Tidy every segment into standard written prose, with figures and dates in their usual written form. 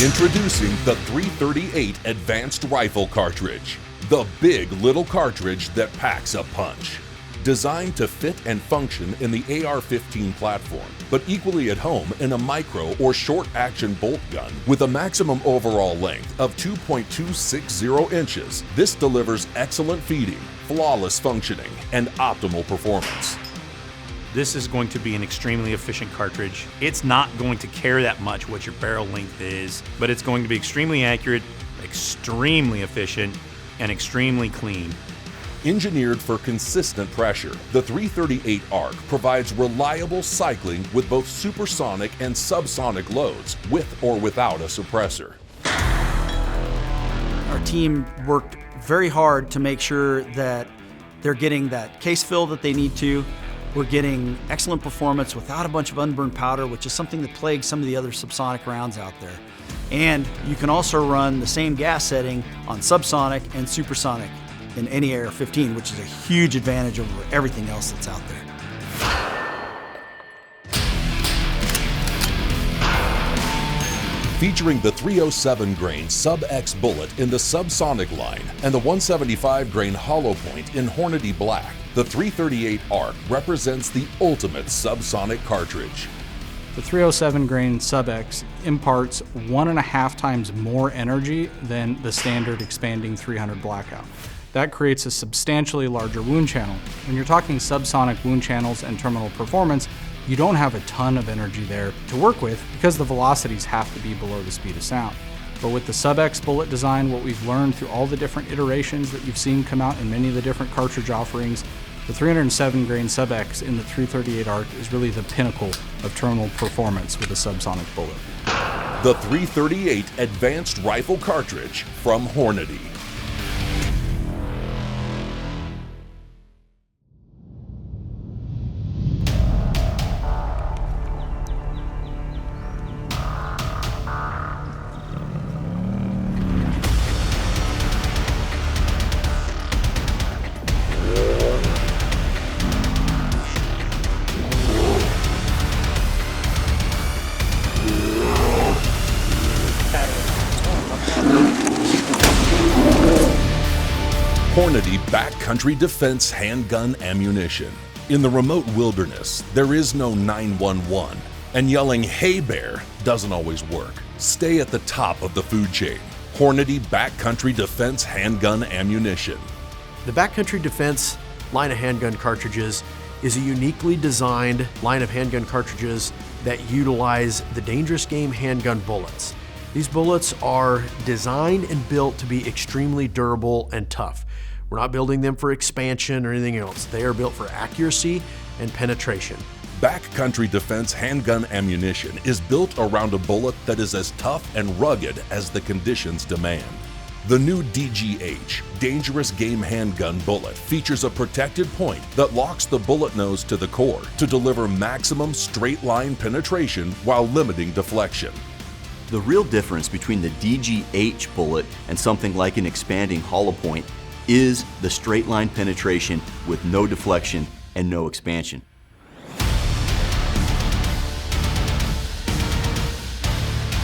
Introducing the 338 Advanced Rifle Cartridge, the big little cartridge that packs a punch. Designed to fit and function in the AR-15 platform, but equally at home in a micro or short-action bolt gun with a maximum overall length of 2.260 inches, this delivers excellent feeding, flawless functioning, and optimal performance. This is going to be an extremely efficient cartridge. It's not going to care that much what your barrel length is, but it's going to be extremely accurate, extremely efficient, and extremely clean. Engineered for consistent pressure, the 338 ARC provides reliable cycling with both supersonic and subsonic loads, with or without a suppressor. Our team worked very hard to make sure that they're getting that case fill that they need to. We're getting excellent performance without a bunch of unburned powder, which is something that plagues some of the other subsonic rounds out there. And you can also run the same gas setting on subsonic and supersonic in any AR-15, which is a huge advantage over everything else that's out there. Featuring the 307 grain Sub-X bullet in the subsonic line and the 175 grain hollow point in Hornady black, the 338 ARC represents the ultimate subsonic cartridge. The 307 grain Sub-X imparts 1.5 times more energy than the standard expanding 300 blackout. That creates a substantially larger wound channel. When you're talking subsonic wound channels and terminal performance, you don't have a ton of energy there to work with because the velocities have to be below the speed of sound. But with the Sub-X bullet design, what we've learned through all the different iterations that you've seen come out in many of the different cartridge offerings, the 307 grain Sub-X in the 338 ARC is really the pinnacle of terminal performance with a subsonic bullet. The 338 Advanced Rifle Cartridge from Hornady. Hornady Backcountry Defense Handgun Ammunition. In the remote wilderness, there is no 911, and yelling "Hey bear" doesn't always work. Stay at the top of the food chain. Hornady Backcountry Defense Handgun Ammunition. The Backcountry Defense line of handgun cartridges is a uniquely designed line of handgun cartridges that utilize the dangerous game handgun bullets. These bullets are designed and built to be extremely durable and tough. We're not building them for expansion or anything else. They are built for accuracy and penetration. Backcountry Defense Handgun Ammunition is built around a bullet that is as tough and rugged as the conditions demand. The new DGH, Dangerous Game Handgun Bullet, features a protected point that locks the bullet nose to the core to deliver maximum straight line penetration while limiting deflection. The real difference between the DGH bullet and something like an expanding hollow point is the straight line penetration with no deflection and no expansion.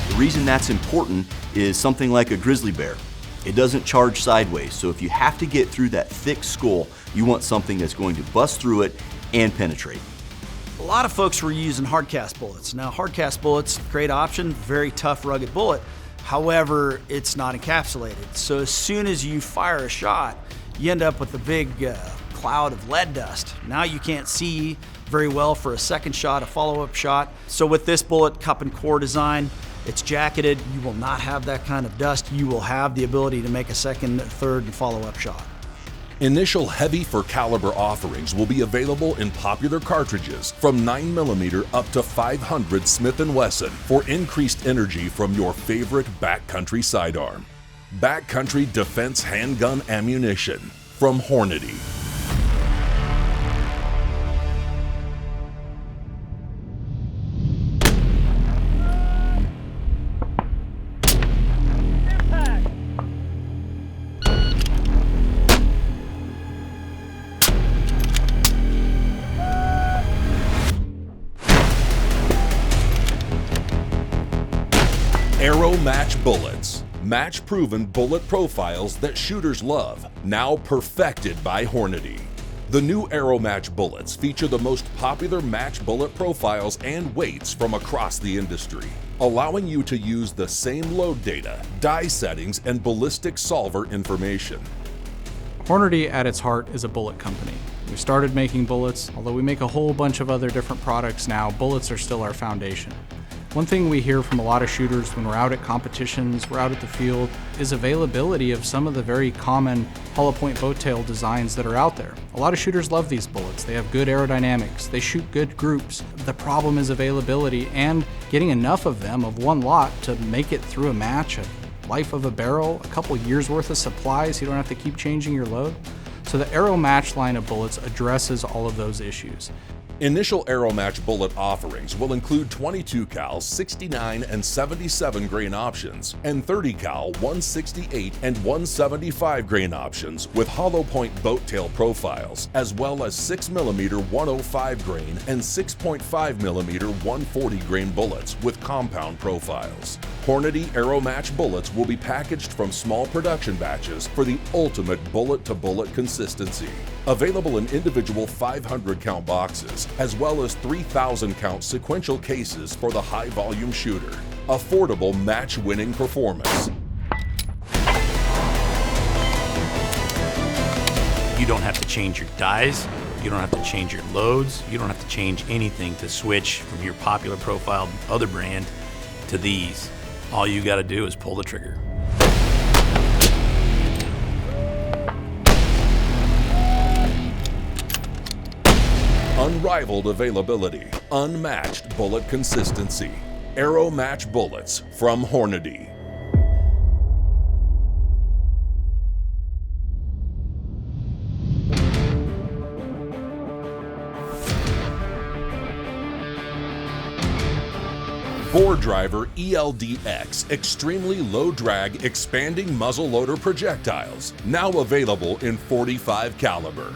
The reason that's important is something like a grizzly bear. It doesn't charge sideways, so if you have to get through that thick skull, you want something that's going to bust through it and penetrate. A lot of folks were using hardcast bullets. Now, hardcast bullets, great option, very tough, rugged bullet. However, it's not encapsulated. So as soon as you fire a shot, you end up with a big cloud of lead dust. Now you can't see very well for a second shot, a follow-up shot. So with this bullet cup and core design, it's jacketed. You will not have that kind of dust. You will have the ability to make a second, third, and follow-up shot. Initial heavy for caliber offerings will be available in popular cartridges from 9mm up to 500 Smith & Wesson for increased energy from your favorite backcountry sidearm. Backcountry Defense Handgun Ammunition from Hornady. Aero Match Bullets. Match-proven bullet profiles that shooters love, now perfected by Hornady. The new Aero Match bullets feature the most popular match bullet profiles and weights from across the industry, allowing you to use the same load data, die settings, and ballistic solver information. Hornady at its heart is a bullet company. We started making bullets, although we make a whole bunch of other different products now, bullets are still our foundation. One thing we hear from a lot of shooters when we're out at competitions, we're out at the field, is availability of some of the very common hollow point boat tail designs that are out there. A lot of shooters love these bullets. They have good aerodynamics. They shoot good groups. The problem is availability and getting enough of them of one lot to make it through a match, a life of a barrel, a couple years worth of supplies. So you don't have to keep changing your load. So the Aero Match line of bullets addresses all of those issues. Initial Aero Match bullet offerings will include 22 cal 69 and 77 grain options and 30 cal 168 and 175 grain options with hollow point boat tail profiles, as well as 6mm 105 grain and 6.5mm 140 grain bullets with compound profiles. Hornady Aero Match bullets will be packaged from small production batches for the ultimate bullet-to-bullet consistency. Available in individual 500 count boxes, as well as 3,000 count sequential cases for the high-volume shooter. Affordable match-winning performance. You don't have to change your dies, you don't have to change your loads, you don't have to change anything to switch from your popular profile other brand to these. All you gotta do is pull the trigger. Unrivaled availability, unmatched bullet consistency. Aero Match bullets from Hornady. Bore Driver ELD-X extremely low drag expanding muzzleloader projectiles, now available in .45 caliber.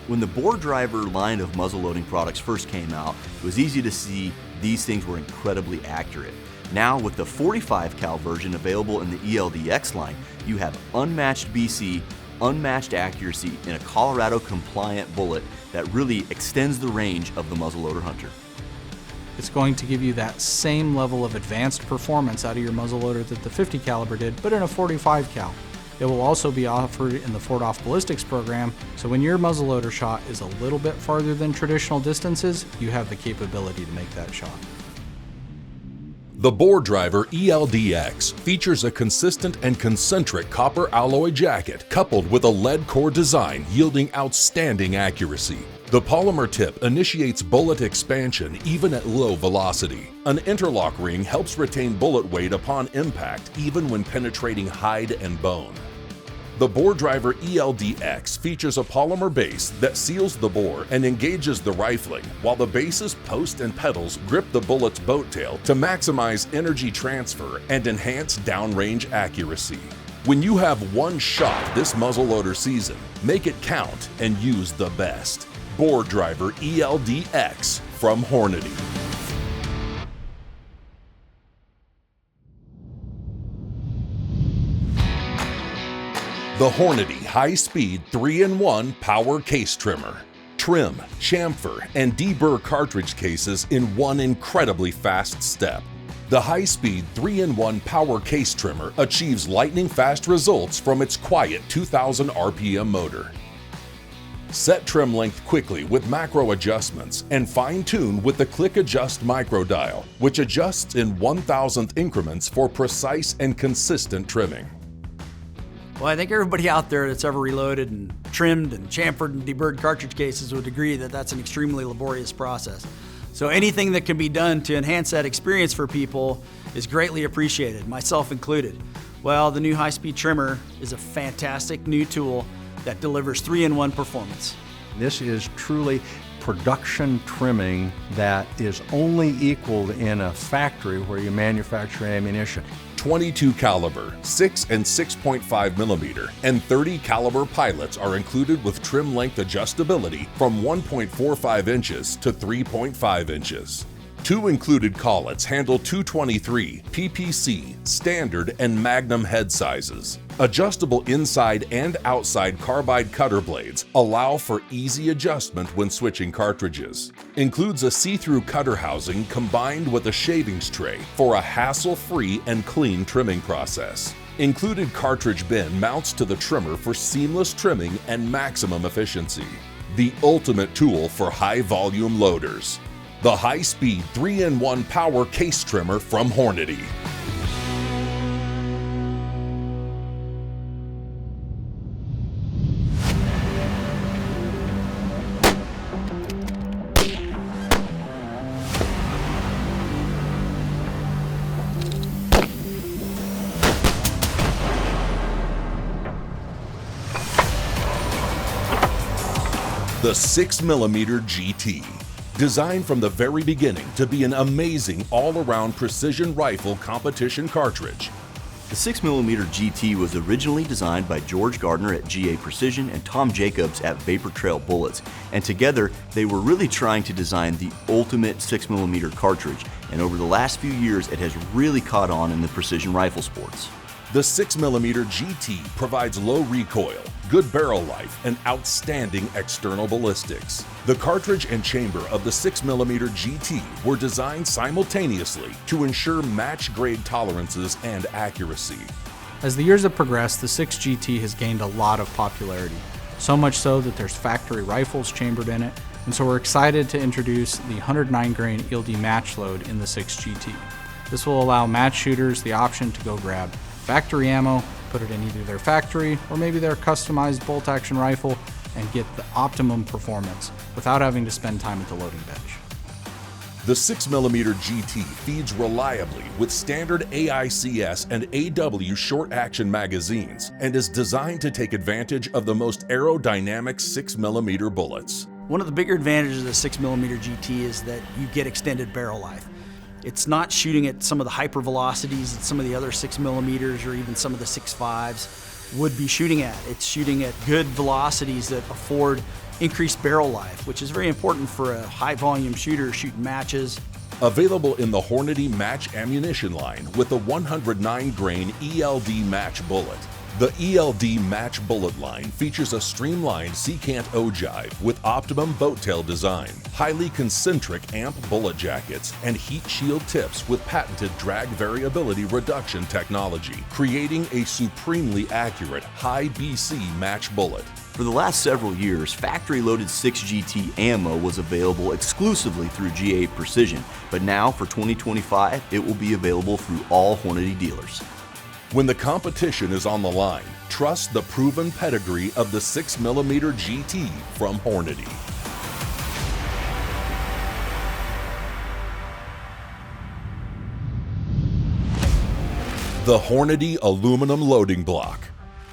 When the Bore Driver line of muzzleloading products first came out, it was easy to see these things were incredibly accurate. Now with the .45 cal version available in the ELD-X line, you have unmatched BC, unmatched accuracy in a Colorado compliant bullet that really extends the range of the muzzleloader hunter. It's going to give you that same level of advanced performance out of your muzzleloader that the 50 caliber did, but in a .45 cal. It will also be offered in the Fort Off Ballistics program, so when your muzzleloader shot is a little bit farther than traditional distances, you have the capability to make that shot. The Bore Driver ELD-X features a consistent and concentric copper alloy jacket coupled with a lead core design yielding outstanding accuracy. The polymer tip initiates bullet expansion even at low velocity. An interlock ring helps retain bullet weight upon impact even when penetrating hide and bone. The Bore Driver ELD-X features a polymer base that seals the bore and engages the rifling, while the base's post and pedals grip the bullet's boat tail to maximize energy transfer and enhance downrange accuracy. When you have one shot this muzzleloader season, make it count and use the best. Bore Driver ELD-X from Hornady. The Hornady high-speed 3-in-1 power case trimmer. Trim, chamfer, and deburr cartridge cases in one incredibly fast step. The high-speed 3-in-1 power case trimmer achieves lightning-fast results from its quiet 2,000 RPM motor. Set trim length quickly with macro adjustments and fine-tune with the Click Adjust micro dial, which adjusts in 1,000th increments for precise and consistent trimming. Well, I think everybody out there that's ever reloaded and trimmed and chamfered and deburred cartridge cases would agree that that's an extremely laborious process. So anything that can be done to enhance that experience for people is greatly appreciated, myself included. Well, the new high-speed trimmer is a fantastic new tool that delivers 3-in-1 performance. This is truly production trimming that is only equaled in a factory where you manufacture ammunition. 22 caliber, 6 and 6.5 millimeter, and 30 caliber pilots are included with trim length adjustability from 1.45 inches to 3.5 inches. Two included collets handle .223, PPC, standard, and magnum head sizes. Adjustable inside and outside carbide cutter blades allow for easy adjustment when switching cartridges. Includes a see-through cutter housing combined with a shavings tray for a hassle-free and clean trimming process. Included cartridge bin mounts to the trimmer for seamless trimming and maximum efficiency. The ultimate tool for high-volume loaders. The high-speed 3-in-1 power case trimmer from Hornady. The 6mm GT. Designed from the very beginning to be an amazing all-around precision rifle competition cartridge. The 6mm GT was originally designed by George Gardner at GA Precision and Tom Jacobs at Vapor Trail Bullets, and together they were really trying to design the ultimate 6mm cartridge, and over the last few years it has really caught on in the precision rifle sports. The 6mm GT provides low recoil, good barrel life, and outstanding external ballistics. The cartridge and chamber of the 6mm GT were designed simultaneously to ensure match-grade tolerances and accuracy. As the years have progressed, the 6GT has gained a lot of popularity, so much so that there's factory rifles chambered in it, and so we're excited to introduce the 109 grain ELD match load in the 6GT. This will allow match shooters the option to go grab factory ammo, put it in either their factory or maybe their customized bolt-action rifle and get the optimum performance without having to spend time at the loading bench. The 6mm GT feeds reliably with standard AICS and AW short-action magazines and is designed to take advantage of the most aerodynamic 6mm bullets. One of the bigger advantages of the 6mm GT is that you get extended barrel life. It's not shooting at some of the hyper velocities that some of the other 6mm or even some of the 6.5s would be shooting at. It's shooting at good velocities that afford increased barrel life, which is very important for a high volume shooter shooting matches. Available in the Hornady match ammunition line with the 109 grain ELD match bullet. The ELD match bullet line features a streamlined secant ogive with optimum boat tail design, highly concentric amp bullet jackets, and heat shield tips with patented drag variability reduction technology, creating a supremely accurate high BC match bullet. For the last several years, factory-loaded 6GT ammo was available exclusively through GA Precision, but now for 2025, it will be available through all Hornady dealers. When the competition is on the line, trust the proven pedigree of the 6mm GT from Hornady. The Hornady aluminum loading block,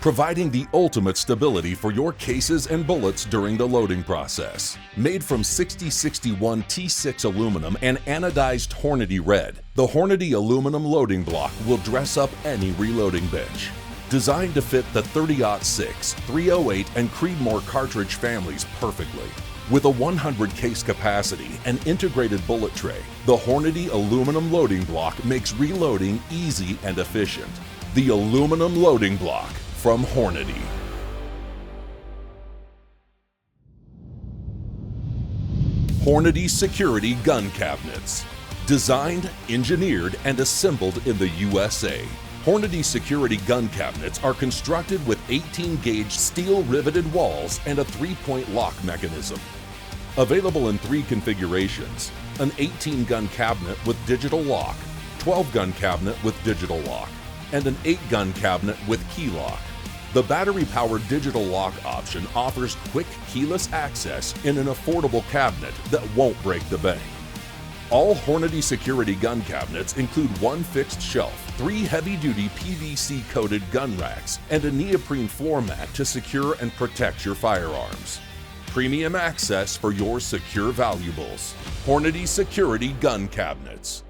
providing the ultimate stability for your cases and bullets during the loading process. Made from 6061 T6 aluminum and anodized Hornady red, the Hornady aluminum loading block will dress up any reloading bench. Designed to fit the 30-06, 308, and Creedmoor cartridge families perfectly. With a 100 case capacity and integrated bullet tray, the Hornady aluminum loading block makes reloading easy and efficient. The aluminum loading block from Hornady. Hornady Security Gun Cabinets. Designed, engineered, and assembled in the USA. Hornady Security Gun Cabinets are constructed with 18-gauge steel riveted walls and a 3-point lock mechanism. Available in 3 configurations: an 18-gun cabinet with digital lock, 12-gun cabinet with digital lock, and an 8-gun cabinet with key lock. The battery-powered digital lock option offers quick keyless access in an affordable cabinet that won't break the bank. All Hornady Security Gun Cabinets include 1 fixed shelf, 3 heavy-duty PVC-coated gun racks, and a neoprene floor mat to secure and protect your firearms. Premium access for your secure valuables. Hornady Security Gun Cabinets.